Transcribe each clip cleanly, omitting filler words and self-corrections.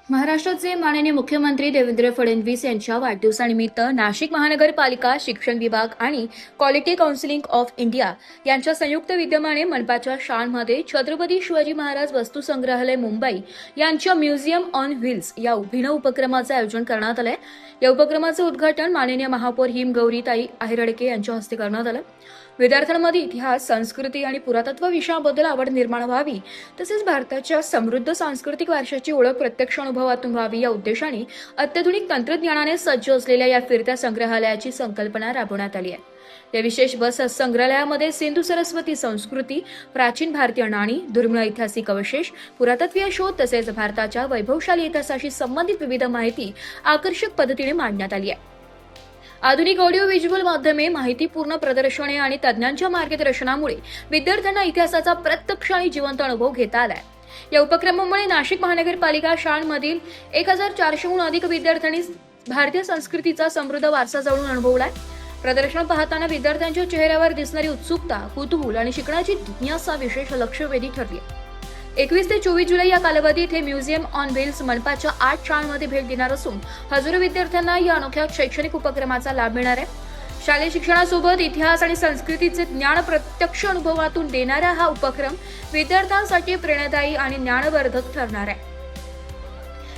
महाराष्ट्राचे माननीय मुख्यमंत्री देवेंद्र फडणवीस यांच्या वाढदिवसानिमित्त नाशिक महानगरपालिका शिक्षण विभाग आणि क्वालिटी काउन्सिलिंग ऑफ इंडिया यांच्या संयुक्त विद्यमाने मनपाच्या शाळांमध्ये छत्रपती शिवाजी महाराज वस्तुसंग्रहालय मुंबई यांच्या म्युझियम ऑन व्हील्स या अभिनव उपक्रमाचे आयोजन करण्यात आले। या उपक्रमाचे उद्घाटन माननीय महापौर हिमगौरीताई आहेरडके यांच्या हस्ते करण्यात आले। विद्यार्थ्यांमध्ये इतिहास, संस्कृती आणि पुरातत्व विषयाबद्दल आवड निर्माण व्हावी, तसेच भारताच्या समृद्ध सांस्कृतिक वारशाची ओळख प्रत्यक्ष अनुभवातून व्हावी या उद्देशाने अत्याधुनिक तंत्रज्ञानाने सज्ज असलेल्या या फिरत्या संग्रहालयाची संकल्पना राबवण्यात आली आहे। या विशेष बस संग्रहालयामध्ये सिंधू सरस्वती संस्कृती, प्राचीन भारतीय नाणी, दुर्मिळ ऐतिहासिक अवशेष, पुरातत्वीय शोध तसेच भारताच्या वैभवशाली इतिहासाशी संबंधित विविध माहिती आकर्षक पद्धतीने मांडण्यात आली आहे। आधुनिक ऑडिओ व्हिज्युअल माध्यमे, माहितीपूर्ण प्रदर्शने आणि तज्ञांच्या मार्गदर्शनामुळे विद्यार्थ्यांना इतिहासाचा प्रत्यक्ष आणि जिवंत अनुभव घेता आलाय। या उपक्रमामुळे नाशिक महानगरपालिका शाळांमधील 1400हून अधिक विद्यार्थ्यांनी भारतीय संस्कृतीचा समृद्ध वारसा जवळून अनुभवलाय। प्रदर्शन पाहताना विद्यार्थ्यांच्या चेहऱ्यावर दिसणारी उत्सुकता, कुतूहल आणि शिकण्याची जिज्ञासा विशेष लक्षवेधी ठरली। 21 ते 24 जुलै या कालावधीत हे म्युझियम ऑन व्हील्स मनपाच्या 8 शाळांमध्ये भेट देणार असून हजारो विद्यार्थ्यांना या अनोख्या शैक्षणिक उपक्रमाचा लाभ मिळणार आहे। शालेय शिक्षणासोबत इतिहास आणि संस्कृतीचे ज्ञान प्रत्यक्ष अनुभवातून देणारा हा उपक्रम विद्यार्थ्यांसाठी प्रेरणादायी आणि ज्ञानवर्धक ठरणार आहे।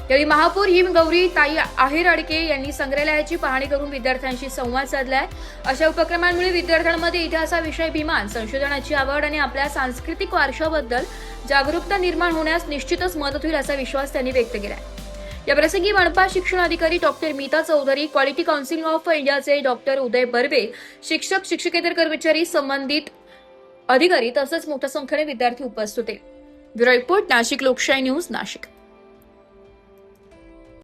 यावेळी महापौर हिमगौरीताई आहेरडके यांनी संग्रहालयाची पाहणी करून विद्यार्थ्यांशी संवाद साधलाय। अशा उपक्रमांमुळे विद्यार्थ्यांमध्ये इतिहासाविषयी अभिमान, संशोधनाची आवड आणि आपल्या सांस्कृतिक वारशाबद्दल जागरूकता निर्माण होण्यास निश्चितच मदत होईल असा विश्वास त्यांनी व्यक्त केलाय। या प्रसंगी मनपा शिक्षण अधिकारी doctor Meeta Chaudhari, quality counselling of इंडियाचे डॉक्टर उदय बर्वे, शिक्षक, शिक्षकेतर कर्मचारी, संबंधित अधिकारी तसंच मोठ्या संख्येने विद्यार्थी उपस्थित होते। ब्युरो रिपोर्ट, नाशिक लोकशाही न्यूज, नाशिक।